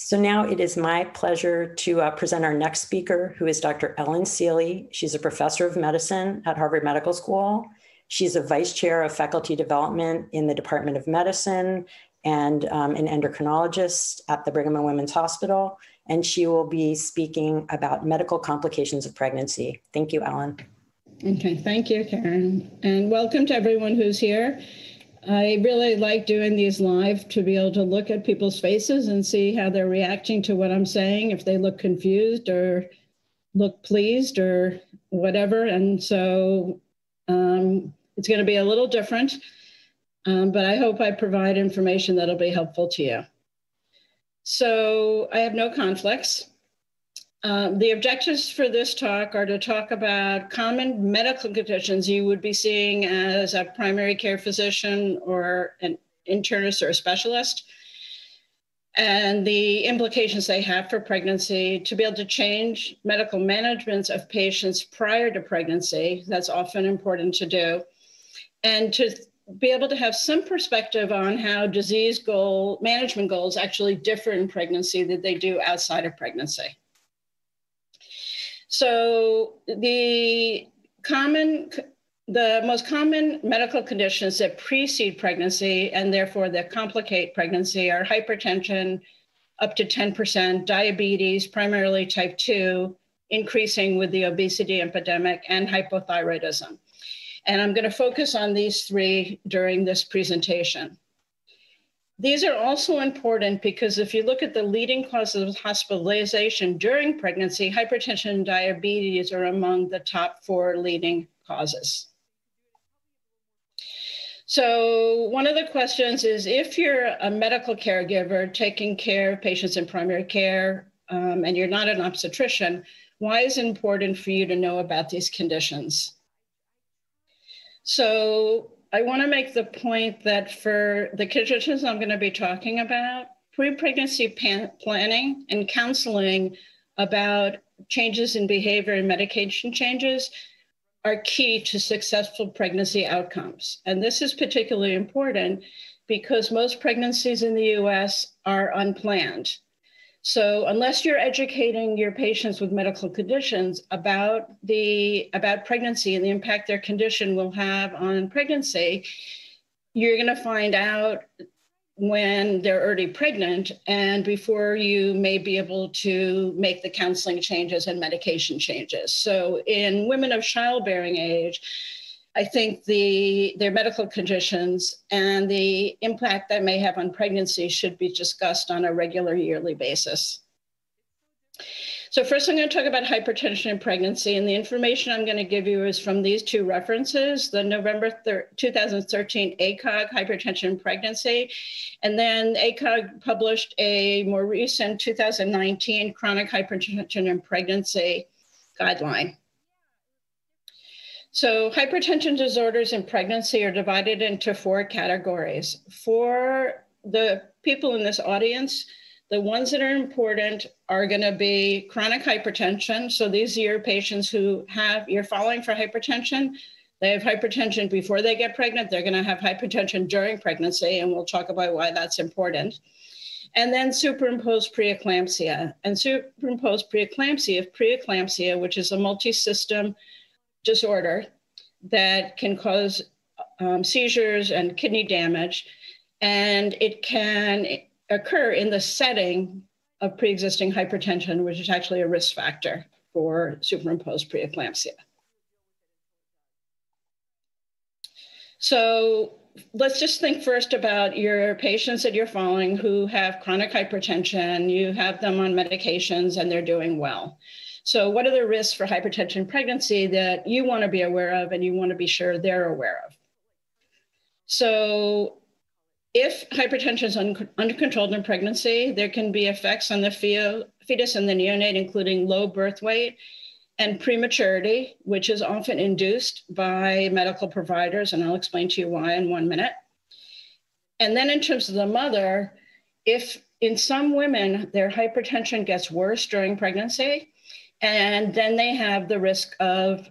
So now it is my pleasure to present our next speaker, who is Dr. Ellen Seeley. She's a professor of medicine at Harvard Medical School. She's a vice chair of faculty development in the Department of Medicine and an endocrinologist at the Brigham and Women's Hospital. And she will be speaking about medical complications of pregnancy. Thank you, Ellen. Okay, thank you, Karen. And welcome to everyone who's here. I really like doing these live to be able to look at people's faces and see how they're reacting to what I'm saying, if they look confused or look pleased or whatever. And so it's going to be a little different, but I hope I provide information that'll be helpful to you. So I have no conflicts. The objectives for this talk are to talk about common medical conditions you would be seeing as a primary care physician or an internist or a specialist, and the implications they have for pregnancy, to be able to change medical management of patients prior to pregnancy. That's often important to do, and to be able to have some perspective on how disease management goals actually differ in pregnancy than they do outside of pregnancy. So the most common medical conditions that precede pregnancy and therefore that complicate pregnancy are hypertension, up to 10%, diabetes, primarily type 2, increasing with the obesity epidemic, and hypothyroidism. And I'm going to focus on these three during this presentation. These are also important because if you look at the leading causes of hospitalization during pregnancy, hypertension and diabetes are among the top 4 leading causes. So one of the questions is, if you're a medical caregiver taking care of patients in primary care and you're not an obstetrician, why is it important for you to know about these conditions? So I want to make the point that for the conditions I'm going to be talking about, pre-pregnancy planning and counseling about changes in behavior and medication changes are key to successful pregnancy outcomes. And this is particularly important because most pregnancies in the US are unplanned. So unless you're educating your patients with medical conditions about pregnancy and the impact their condition will have on pregnancy, you're going to find out when they're already pregnant and before you may be able to make the counseling changes and medication changes. So in women of childbearing age, I think their medical conditions and the impact that may have on pregnancy should be discussed on a regular yearly basis. So first I'm going to talk about hypertension in pregnancy, and the information I'm going to give you is from these 2 references, the November 2013 ACOG hypertension in pregnancy, and then ACOG published a more recent 2019 chronic hypertension in pregnancy guideline. So hypertension disorders in pregnancy are divided into 4 categories. For the people in this audience, the ones that are important are going to be chronic hypertension. So these are your patients who you're following for hypertension. They have hypertension before they get pregnant. They're going to have hypertension during pregnancy, and we'll talk about why that's important. And then superimposed preeclampsia. And superimposed preeclampsia, which is a multi-system disorder that can cause seizures and kidney damage, and it can occur in the setting of pre-existing hypertension, which is actually a risk factor for superimposed preeclampsia. So let's just think first about your patients that you're following who have chronic hypertension. You have them on medications and they're doing well. So what are the risks for hypertension in pregnancy that you want to be aware of and you want to be sure they're aware of? So if hypertension is uncontrolled in pregnancy, there can be effects on the fetus and the neonate, including low birth weight and prematurity, which is often induced by medical providers, and I'll explain to you why in 1 minute. And then in terms of the mother, if in some women, their hypertension gets worse during pregnancy, and then they have the risk of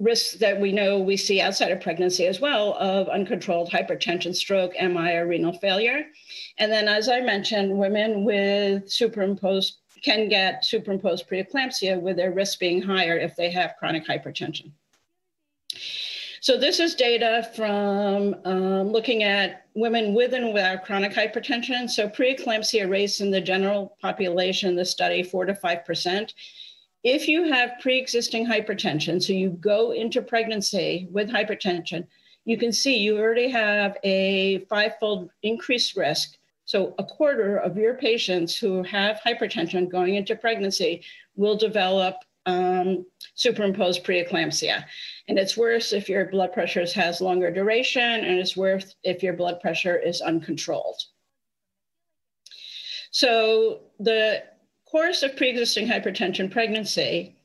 risks that we know we see outside of pregnancy as well of uncontrolled hypertension, stroke, MI, or renal failure. And then, as I mentioned, women with can get superimposed preeclampsia with their risk being higher if they have chronic hypertension. So this is data from looking at women with and without chronic hypertension. So preeclampsia rates in the general population, the study, 4 to 5%. If you have pre-existing hypertension, so you go into pregnancy with hypertension, you can see you already have a 5-fold increased risk. So a quarter of your patients who have hypertension going into pregnancy will develop superimposed preeclampsia. And it's worse if your blood pressure has longer duration, and it's worse if your blood pressure is uncontrolled. So the course of pre-existing hypertension pregnancy,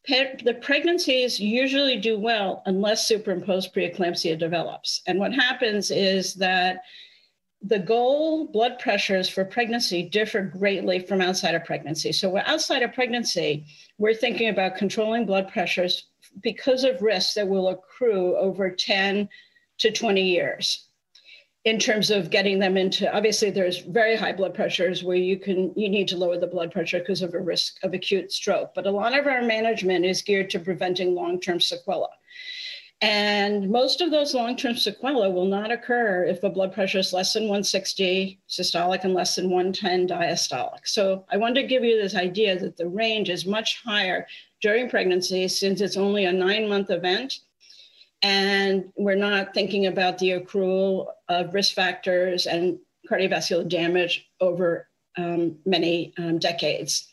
the pregnancies usually do well unless superimposed preeclampsia develops. And what happens is that the goal blood pressures for pregnancy differ greatly from outside of pregnancy. So outside of pregnancy, we're thinking about controlling blood pressures because of risks that will accrue over 10 to 20 years. In terms of getting them into, obviously there's very high blood pressures where you need to lower the blood pressure because of a risk of acute stroke. But a lot of our management is geared to preventing long-term sequelae. And most of those long-term sequelae will not occur if the blood pressure is less than 160 systolic and less than 110 diastolic. So I wanted to give you this idea that the range is much higher during pregnancy since it's only a 9-month event. And we're not thinking about the accrual of risk factors and cardiovascular damage over many decades.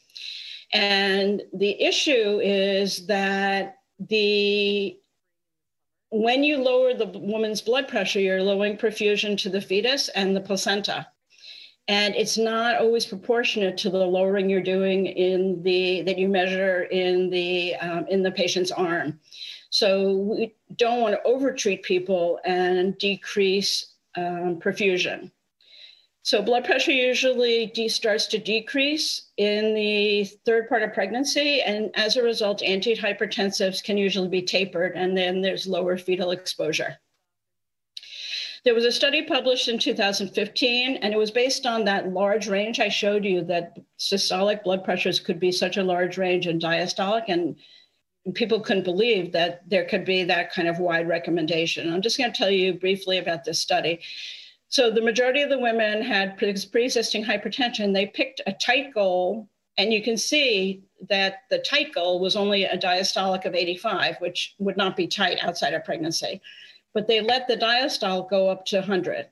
And the issue is that when you lower the woman's blood pressure, you're lowering perfusion to the fetus and the placenta. And it's not always proportionate to the lowering you're doing that you measure in the patient's arm. So we don't want to overtreat people and decrease perfusion. So blood pressure usually starts to decrease in the third part of pregnancy. And as a result, antihypertensives can usually be tapered, and then there's lower fetal exposure. There was a study published in 2015, and it was based on that large range I showed you, that systolic blood pressures could be such a large range in diastolic, and people couldn't believe that there could be that kind of wide recommendation. I'm just going to tell you briefly about this study. So the majority of the women had pre-existing hypertension. They picked a tight goal, and you can see that the tight goal was only a diastolic of 85, which would not be tight outside of pregnancy. But they let the diastolic go up to 100.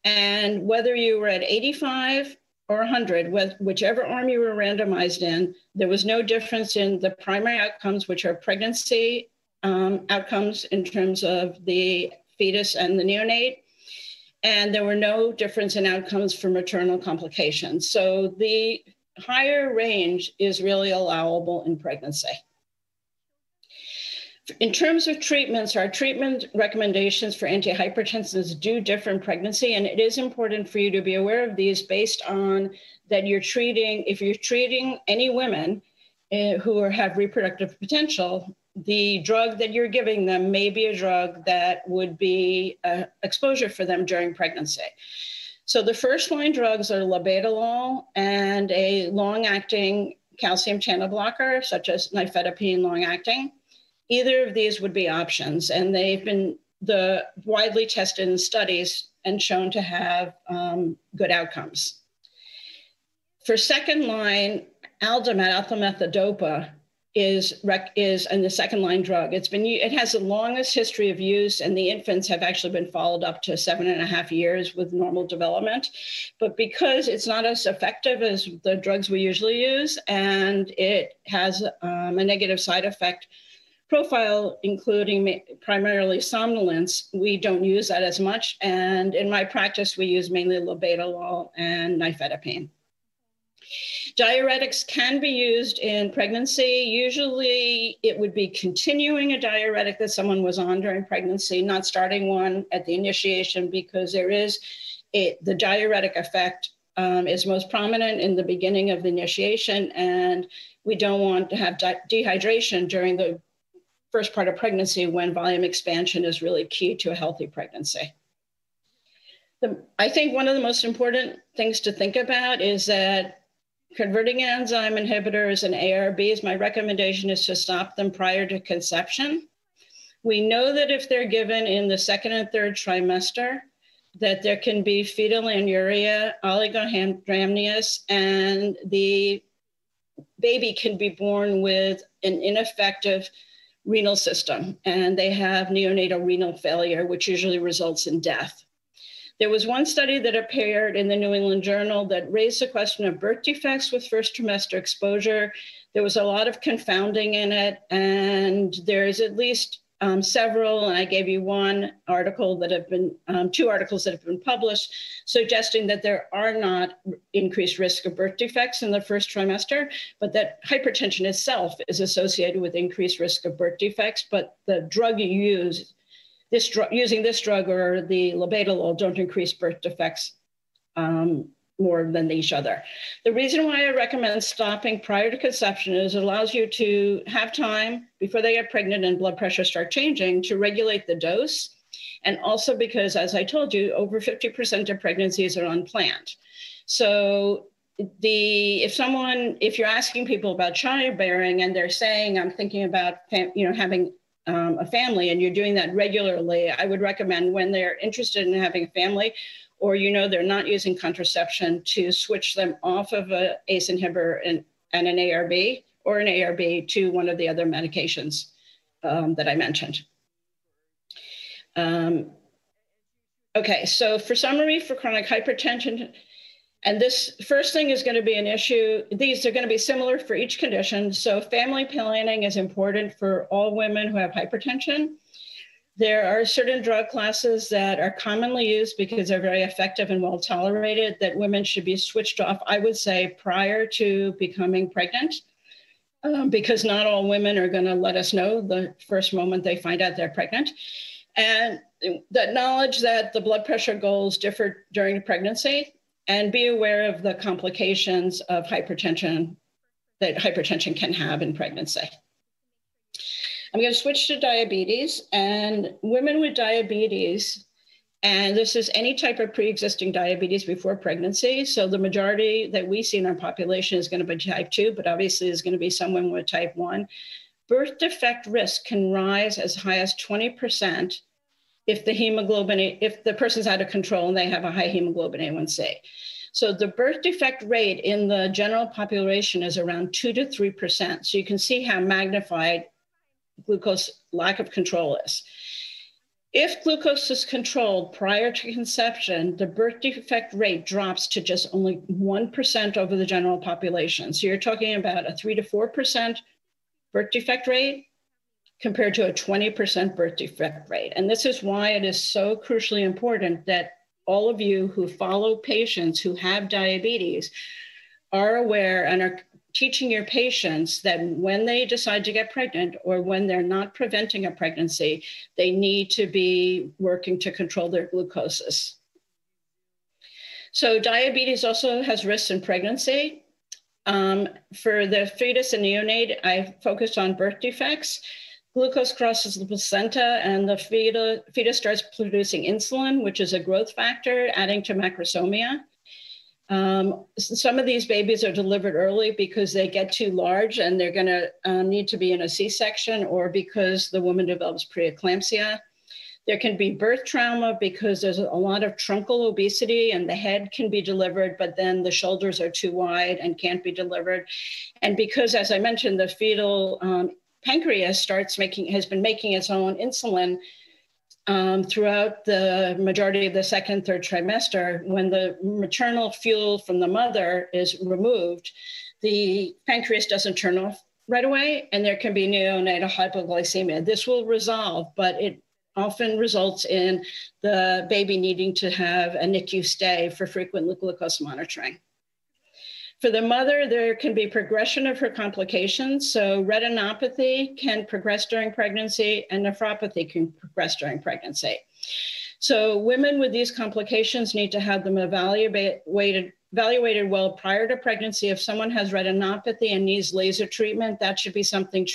And whether you were at 85 or 100, whichever arm you were randomized in, there was no difference in the primary outcomes, which are pregnancy outcomes in terms of the fetus and the neonate. And there were no difference in outcomes for maternal complications. So the higher range is really allowable in pregnancy. In terms of treatments, our treatment recommendations for antihypertensives do differ in pregnancy, and it is important for you to be aware of these based on that if you're treating any women who have reproductive potential, the drug that you're giving them may be a drug that would be exposure for them during pregnancy. So the first line drugs are labetalol and a long-acting calcium channel blocker, such as nifedipine long-acting. Either of these would be options, and they've been widely tested in studies and shown to have good outcomes. For second line, aldamet, alpha-methodopa, is in the second line drug. It has the longest history of use, and the infants have actually been followed up to 7.5 years with normal development. But because it's not as effective as the drugs we usually use, and it has a negative side effect profile, including primarily somnolence, we don't use that as much. And in my practice, we use mainly labetalol and nifedipine. Diuretics can be used in pregnancy. Usually it would be continuing a diuretic that someone was on during pregnancy, not starting one at the initiation, because the diuretic effect is most prominent in the beginning of the initiation, and we don't want to have dehydration during the first part of pregnancy when volume expansion is really key to a healthy pregnancy. I think one of the most important things to think about is that converting enzyme inhibitors and ARBs, my recommendation is to stop them prior to conception. We know that if they're given in the second and third trimester, that there can be fetal anuria, oligohydramnios, and the baby can be born with an ineffective renal system, and they have neonatal renal failure, which usually results in death. There was one study that appeared in the New England Journal that raised the question of birth defects with first trimester exposure. There was a lot of confounding in it, and there's at least several, and I gave you one article that have been, two articles that have been published, suggesting that there are not increased risk of birth defects in the first trimester, but that hypertension itself is associated with increased risk of birth defects, but the drug you use, using this drug or the labetalol don't increase birth defects more than each other. The reason why I recommend stopping prior to conception is it allows you to have time before they get pregnant and blood pressure start changing to regulate the dose. And also because, as I told you, over 50% of pregnancies are unplanned. So if you're asking people about childbearing and they're saying, I'm thinking about having a family, and you're doing that regularly, I would recommend when they're interested in having a family, or they're not using contraception, to switch them off of an ACE inhibitor and an ARB, or an ARB to one of the other medications that I mentioned. Okay, so for summary, for chronic hypertension, and this first thing is going to be an issue. These are going to be similar for each condition. So family planning is important for all women who have hypertension. There are certain drug classes that are commonly used because they're very effective and well tolerated that women should be switched off, I would say, prior to becoming pregnant, because not all women are going to let us know the first moment they find out they're pregnant. And that knowledge that the blood pressure goals differ during pregnancy, and be aware of the complications of hypertension that hypertension can have in pregnancy. I'm going to switch to diabetes, and women with diabetes, and this is any type of pre-existing diabetes before pregnancy. So the majority that we see in our population is going to be type 2, but obviously there's going to be some women with type 1. Birth defect risk can rise as high as 20% if the person's out of control and they have a high hemoglobin A1C. So the birth defect rate in the general population is around 2 to 3%. So you can see how magnified glucose lack of control is. If glucose is controlled prior to conception, the birth defect rate drops to just only 1% over the general population. So you're talking about a 3 to 4% birth defect rate compared to a 20% birth defect rate. And this is why it is so crucially important that all of you who follow patients who have diabetes are aware and are teaching your patients that when they decide to get pregnant or when they're not preventing a pregnancy, they need to be working to control their glucoses. So diabetes also has risks in pregnancy. For the fetus and neonate, I focused on birth defects. Glucose crosses the placenta and the fetus starts producing insulin, which is a growth factor, adding to macrosomia. Some of these babies are delivered early because they get too large and they're going to need to be in a C-section, or because the woman develops preeclampsia. There can be birth trauma because there's a lot of truncal obesity and the head can be delivered, but then the shoulders are too wide and can't be delivered. And because, as I mentioned, the fetal pancreas has been making its own insulin throughout the majority of the second, third trimester. When the maternal fuel from the mother is removed, the pancreas doesn't turn off right away, and there can be neonatal hypoglycemia. This will resolve, but it often results in the baby needing to have a NICU stay for frequent glucose monitoring. For the mother, there can be progression of her complications. So retinopathy can progress during pregnancy and nephropathy can progress during pregnancy. So women with these complications need to have them evaluated evaluated well prior to pregnancy. If someone has retinopathy and needs laser treatment, that should be something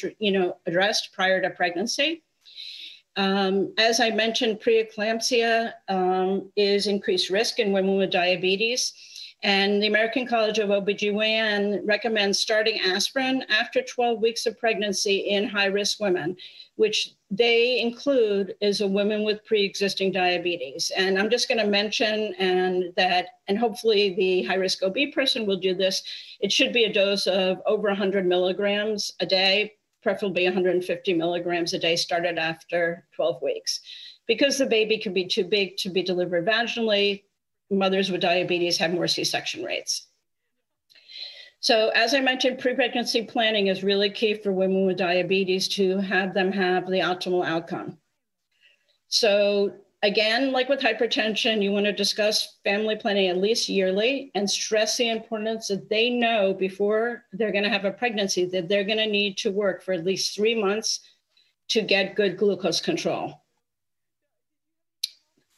addressed prior to pregnancy. As I mentioned, preeclampsia is increased risk in women with diabetes. And the American College of OBGYN recommends starting aspirin after 12 weeks of pregnancy in high-risk women, which they include is a woman with pre-existing diabetes. And I'm just going to mention and hopefully the high-risk OB person will do this. It should be a dose of over 100 milligrams a day, preferably 150 milligrams a day, started after 12 weeks. Because the baby could be too big to be delivered vaginally, mothers with diabetes have more C-section rates. So as I mentioned, pre-pregnancy planning is really key for women with diabetes to have them have the optimal outcome. So again, like with hypertension, you want to discuss family planning at least yearly and stress the importance that they know before they're going to have a pregnancy that they're going to need to work for at least 3 months to get good glucose control.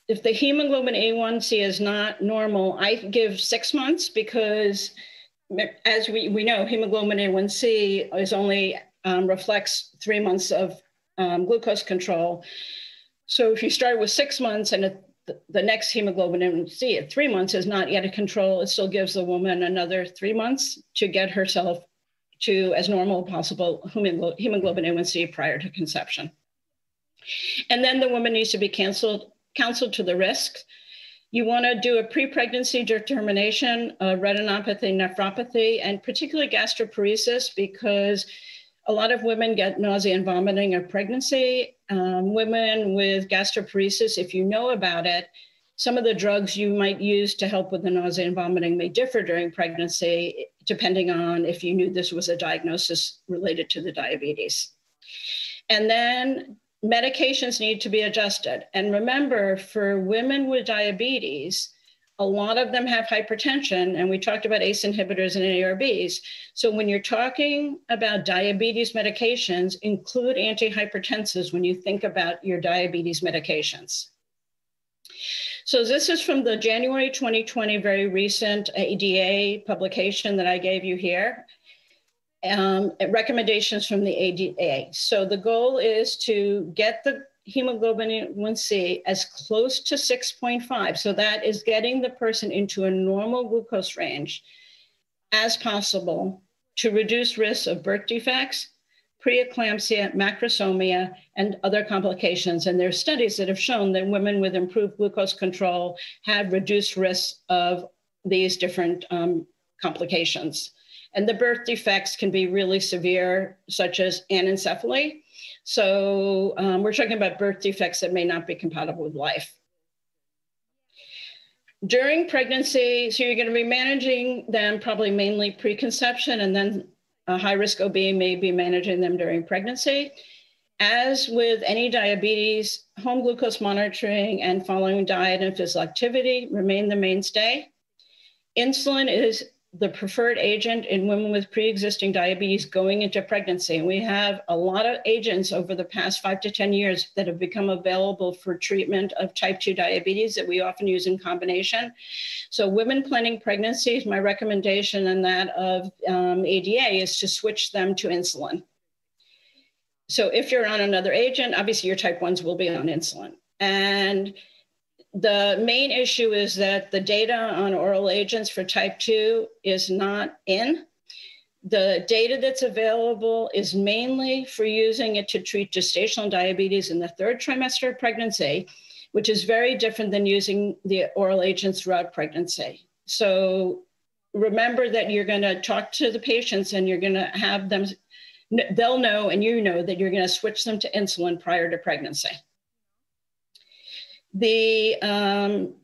If the hemoglobin A1C is not normal, I give 6 months because as we know, hemoglobin A1C is only reflects 3 months of glucose control. So if you start with 6 months and the next hemoglobin A1C at 3 months is not yet a control, it still gives the woman another 3 months to get herself to as normal as possible hemoglobin A1C prior to conception. And then the woman needs to be counseled to the risks. You want to do a pre-pregnancy determination of retinopathy, nephropathy, and particularly gastroparesis, because a lot of women get nausea and vomiting of pregnancy. Women with gastroparesis, if you know about it, some of the drugs you might use to help with the nausea and vomiting may differ during pregnancy, depending on if you knew this was a diagnosis related to the diabetes. And then medications need to be adjusted. And remember, for women with diabetes, a lot of them have hypertension, and we talked about ACE inhibitors and ARBs. So when you're talking about diabetes medications, include antihypertensives when you think about your diabetes medications. So this is from the January 2020 very recent ADA publication that I gave you here. Recommendations from the ADA. So the goal is to get the hemoglobin A1C as close to 6.5. So that is getting the person into a normal glucose range as possible to reduce risks of birth defects, preeclampsia, macrosomia, and other complications. And there's studies that have shown that women with improved glucose control have reduced risks of these different complications. And the birth defects can be really severe, such as anencephaly. So we're talking about birth defects that may not be compatible with life. During pregnancy, so you're going to be managing them probably mainly preconception, and then a high-risk OB may be managing them during pregnancy. As with any diabetes, home glucose monitoring and following diet and physical activity remain the mainstay. Insulin is the preferred agent in women with pre-existing diabetes going into pregnancy. And we have a lot of agents over the past 5 to 10 years that have become available for treatment of type 2 diabetes that we often use in combination. So women planning pregnancies, my recommendation and that of ADA is to switch them to insulin. So if you're on another agent, obviously your type 1s will be on insulin. And the main issue is that the data on oral agents for type 2 is not in. The data that's available is mainly for using it to treat gestational diabetes in the 3rd trimester of pregnancy, which is very different than using the oral agents throughout pregnancy. So remember that you're going to talk to the patients and you're going to have them, they'll know and you know that you're going to switch them to insulin prior to pregnancy. In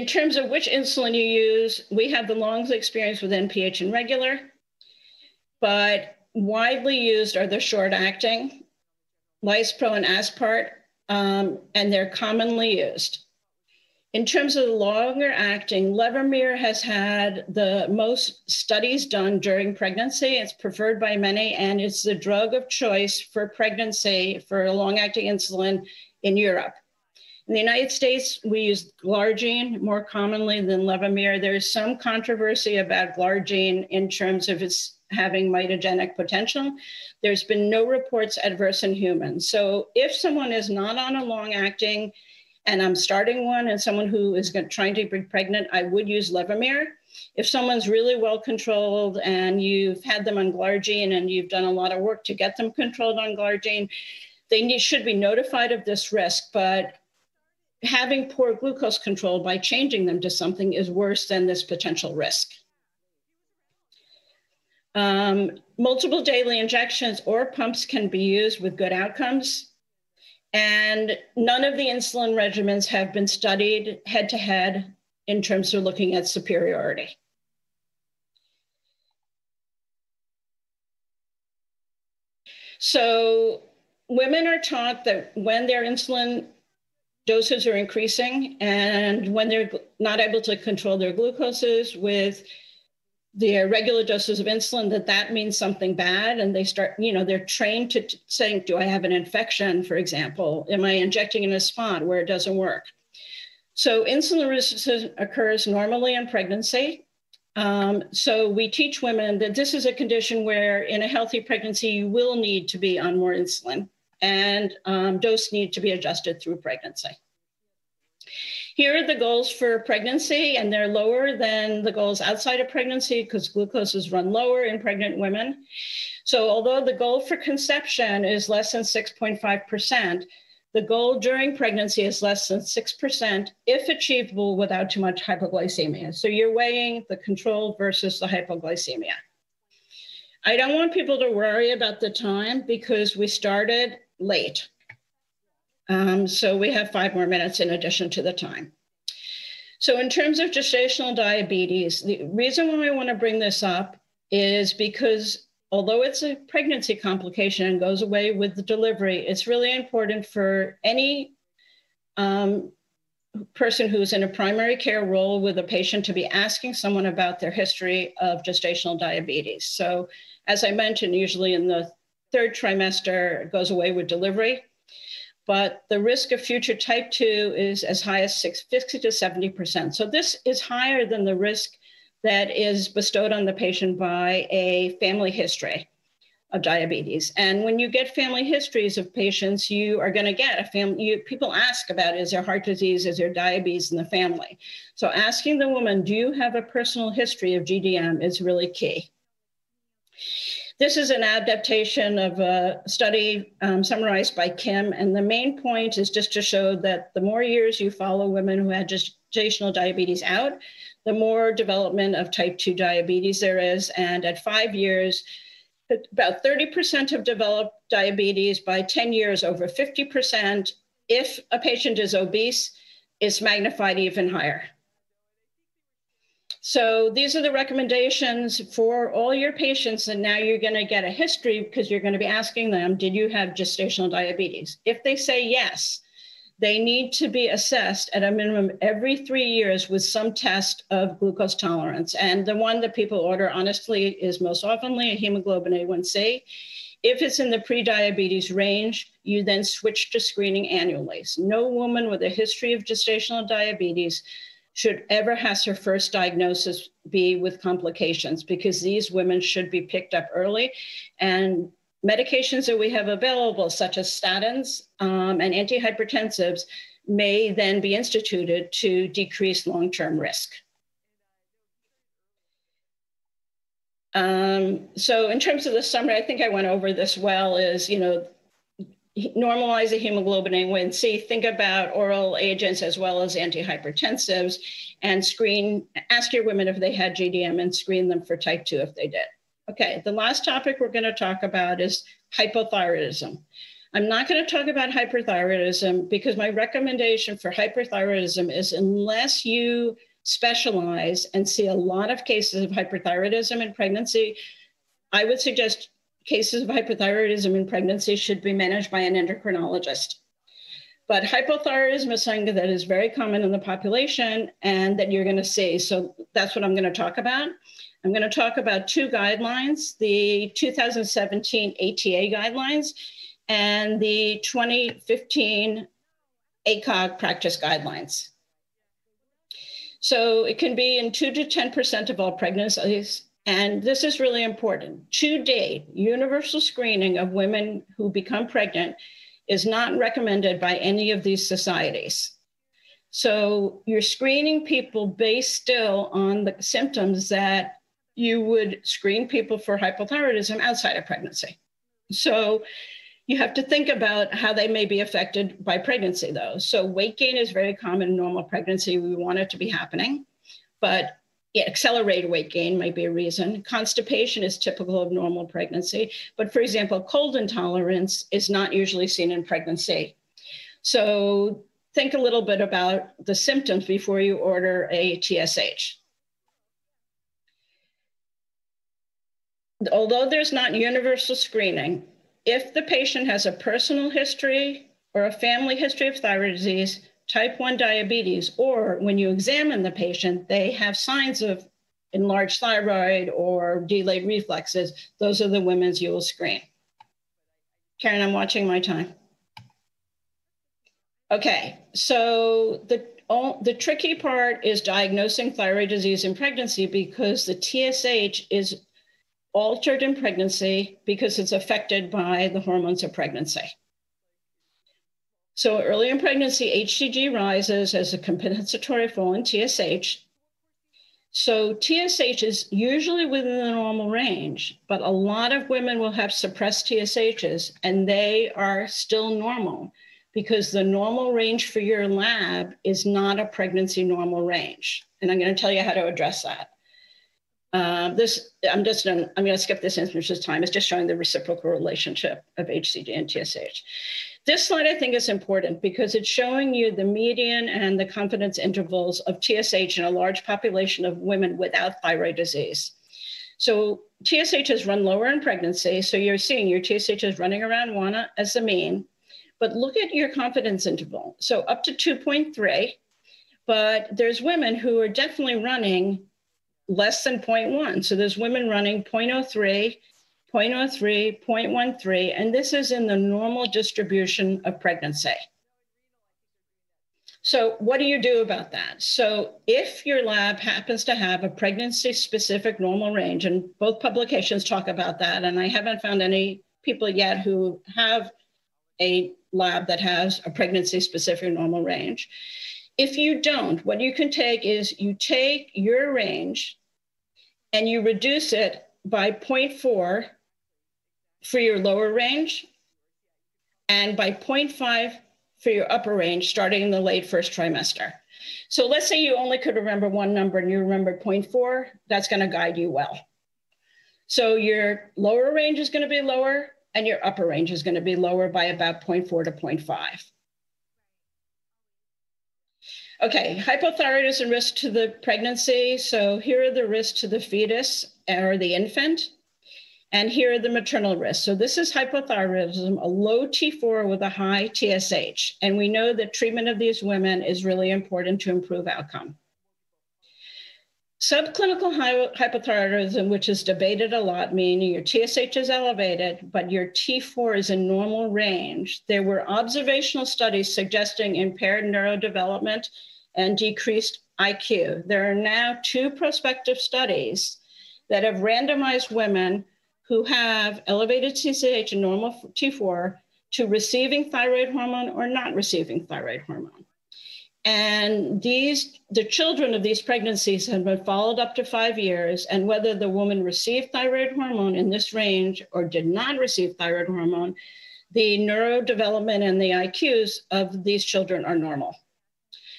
terms of which insulin you use, we have the longest experience with NPH and regular, but widely used are the short-acting, Lispro and Aspart, and they're commonly used. In terms of the longer-acting, Levemir has had the most studies done during pregnancy. It's preferred by many, and it's the drug of choice for pregnancy for long-acting insulin in Europe. In the United States, we use glargine more commonly than Levemir. There's some controversy about glargine in terms of its having mitogenic potential. There's been no reports adverse in humans. So if someone is not on a long-acting, and I'm starting one, and someone who is trying to be pregnant, I would use Levemir. If someone's really well controlled and you've had them on glargine and you've done a lot of work to get them controlled on glargine, they should be notified of this risk, but having poor glucose control by changing them to something is worse than this potential risk. Multiple daily injections or pumps can be used with good outcomes. And none of the insulin regimens have been studied head-to-head in terms of looking at superiority. So women are taught that when their insulin doses are increasing and when they're not able to control their glucoses with their regular doses of insulin, that means something bad. And they start, they're trained to saying, do I have an infection, for example? Am I injecting in a spot where it doesn't work? So insulin resistance occurs normally in pregnancy. So we teach women that this is a condition where in a healthy pregnancy, you will need to be on more insulin, and dose need to be adjusted through pregnancy. Here are the goals for pregnancy, and they're lower than the goals outside of pregnancy because glucose is run lower in pregnant women. So although the goal for conception is less than 6.5%, the goal during pregnancy is less than 6% if achievable without too much hypoglycemia. So you're weighing the control versus the hypoglycemia. I don't want people to worry about the time because we started late. So we have 5 more minutes in addition to the time. So in terms of gestational diabetes, the reason why I want to bring this up is because although it's a pregnancy complication and goes away with the delivery, it's really important for any person who's in a primary care role with a patient to be asking someone about their history of gestational diabetes. So as I mentioned, usually in the 3rd trimester, it goes away with delivery. But the risk of future type 2 is as high as 50 to 70%. So this is higher than the risk that is bestowed on the patient by a family history of diabetes. And when you get family histories of patients, you are going to get a family, people ask about, is there heart disease, is there diabetes in the family? So asking the woman, do you have a personal history of GDM is really key. This is an adaptation of a study summarized by Kim, and the main point is just to show that the more years you follow women who had gestational diabetes out, the more development of type 2 diabetes there is. And at 5 years, about 30% have developed diabetes. By 10 years, over 50%. If a patient is obese, it's magnified even higher. So these are the recommendations for all your patients. And now you're going to get a history because you're going to be asking them, did you have gestational diabetes? If they say yes, they need to be assessed at a minimum every 3 years with some test of glucose tolerance. And the one that people order, honestly, is most oftenly a hemoglobin A1C. If it's in the pre-diabetes range, you then switch to screening annually. So no woman with a history of gestational diabetes should ever have her first diagnosis be with complications, because these women should be picked up early. And medications that we have available, such as statins and antihypertensives, may then be instituted to decrease long-term risk. So in terms of the summary, I think I went over this well, is, normalize the hemoglobin A1C, think about oral agents as well as antihypertensives, and ask your women if they had GDM and screen them for type 2 if they did. Okay, the last topic we're going to talk about is hypothyroidism. I'm not going to talk about hyperthyroidism because my recommendation for hyperthyroidism is, unless you specialize and see a lot of cases of hyperthyroidism in pregnancy, I would suggest cases of hypothyroidism in pregnancy should be managed by an endocrinologist. But hypothyroidism is something that is very common in the population and that you're going to see. So that's what I'm going to talk about. I'm going to talk about 2 guidelines, the 2017 ATA guidelines and the 2015 ACOG practice guidelines. So it can be in 2 to 10% of all pregnancies. And this is really important. To date, universal screening of women who become pregnant is not recommended by any of these societies. So you're screening people based still on the symptoms that you would screen people for hypothyroidism outside of pregnancy. So you have to think about how they may be affected by pregnancy, though. So weight gain is very common in normal pregnancy. We want it to be happening, but accelerated weight gain might be a reason. Constipation is typical of normal pregnancy. But for example, cold intolerance is not usually seen in pregnancy. So think a little bit about the symptoms before you order a TSH. Although there's not universal screening, if the patient has a personal history or a family history of thyroid disease, type 1 diabetes, or when you examine the patient, they have signs of enlarged thyroid or delayed reflexes, those are the women you will screen. Karen, I'm watching my time. Okay, so the tricky part is diagnosing thyroid disease in pregnancy because the TSH is altered in pregnancy because it's affected by the hormones of pregnancy. So early in pregnancy, HCG rises as a compensatory fall in TSH. So TSH is usually within the normal range, but a lot of women will have suppressed TSHs and they are still normal because the normal range for your lab is not a pregnancy normal range. And I'm going to tell you how to address that. I'm going to skip this in interest of time. It's just showing the reciprocal relationship of HCG and TSH. This slide, I think, is important because it's showing you the median and the confidence intervals of TSH in a large population of women without thyroid disease. So TSH has run lower in pregnancy. So you're seeing your TSH is running around 1 as the mean. But look at your confidence interval. So up to 2.3, but there's women who are definitely running less than 0.1. So there's women running 0.03, 0.03, 0.13, and this is in the normal distribution of pregnancy. So what do you do about that? So if your lab happens to have a pregnancy-specific normal range, and both publications talk about that, and I haven't found any people yet who have a lab that has a pregnancy-specific normal range. If you don't, what you can take is you take your range and you reduce it by 0.4 for your lower range and by 0.5 for your upper range starting in the late first trimester. So let's say you only could remember one number and you remembered 0.4, that's going to guide you well. So your lower range is going to be lower and your upper range is going to be lower by about 0.4 to 0.5. Okay, hypothyroidism risk to the pregnancy. So here are the risks to the fetus or the infant, and here are the maternal risks. So this is hypothyroidism, a low T4 with a high TSH. And we know that treatment of these women is really important to improve outcome. Subclinical hypothyroidism, which is debated a lot, meaning your TSH is elevated, but your T4 is in normal range. There were observational studies suggesting impaired neurodevelopment and decreased IQ. There are now 2 prospective studies that have randomized women who have elevated TSH and normal T4 to receiving thyroid hormone or not receiving thyroid hormone. And the children of these pregnancies have been followed up to 5 years, and whether the woman received thyroid hormone in this range or did not receive thyroid hormone, the neurodevelopment and the IQs of these children are normal.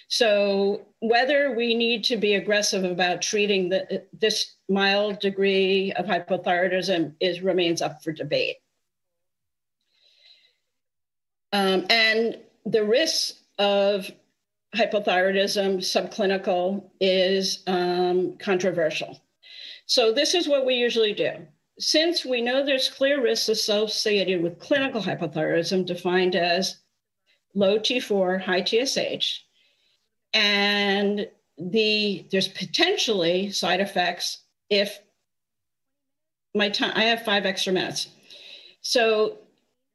So whether we need to be aggressive about treating this mild degree of hypothyroidism remains up for debate. And the risks of hypothyroidism subclinical is controversial. So this is what we usually do. Since we know there's clear risks associated with clinical hypothyroidism defined as low T4, high TSH, and there's potentially side effects if I have 5 extra minutes. So,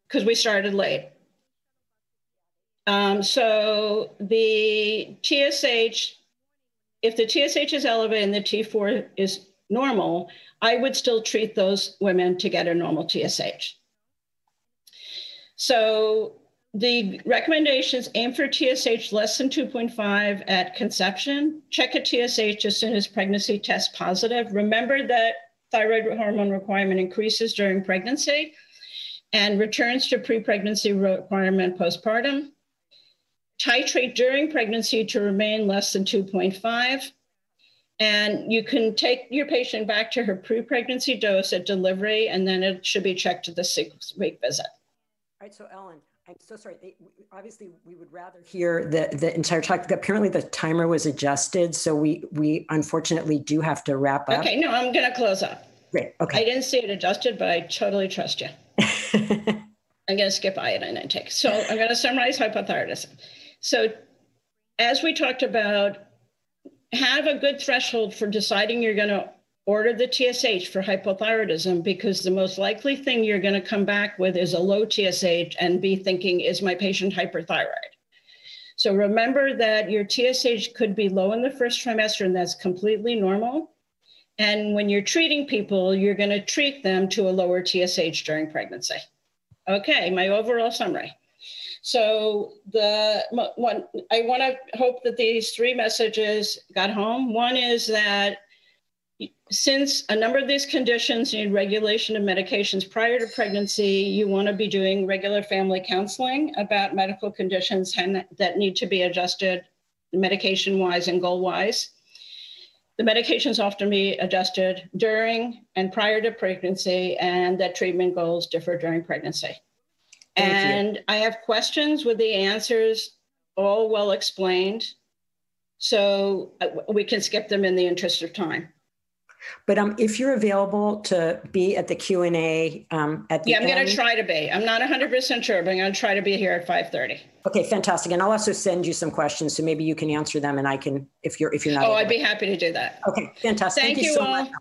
because we started late. So the TSH, if the TSH is elevated and the T4 is normal, I would still treat those women to get a normal TSH. So the recommendations aim for TSH less than 2.5 at conception. Check a TSH as soon as pregnancy tests positive. Remember that thyroid hormone requirement increases during pregnancy and returns to pre-pregnancy requirement postpartum. Titrate during pregnancy to remain less than 2.5. And you can take your patient back to her pre-pregnancy dose at delivery, and then it should be checked to the 6-week visit. All right, so Ellen, I'm so sorry. Obviously, we would rather hear the entire talk. Apparently, the timer was adjused, so we unfortunately do have to wrap up. Okay, no, I'm going to close up. Great, okay. I didn't see it adjusted, but I totally trust you. I'm going to skip iodine intake. So I'm going to summarize hypothyroidism. So as we talked about, have a good threshold for deciding you're going to order the TSH for hypothyroidism, because the most likely thing you're going to come back with is a low TSH and be thinking, is my patient hyperthyroid? So remember that your TSH could be low in the first trimester, and that's completely normal. And when you're treating people, you're going to treat them to a lower TSH during pregnancy. Okay, my overall summary. So I want to hope that these 3 messages got home. One is that since a number of these conditions need regulation of medications prior to pregnancy, you want to be doing regular family counseling about medical conditions that need to be adjusted medication-wise and goal-wise. The medications often be adjusted during and prior to pregnancy, and that treatment goals differ during pregnancy. And I have questions with the answers all well explained, so we can skip them in the interest of time. But if you're available to be at the Q&A at the end. Yeah, I'm going to try to be. I'm not 100% sure, but I'm going to try to be here at 5:30. Okay, fantastic. And I'll also send you some questions, so maybe you can answer them, and I can, if you're not. Oh, I'd be happy to do that. Okay, fantastic. Thank you so all. much.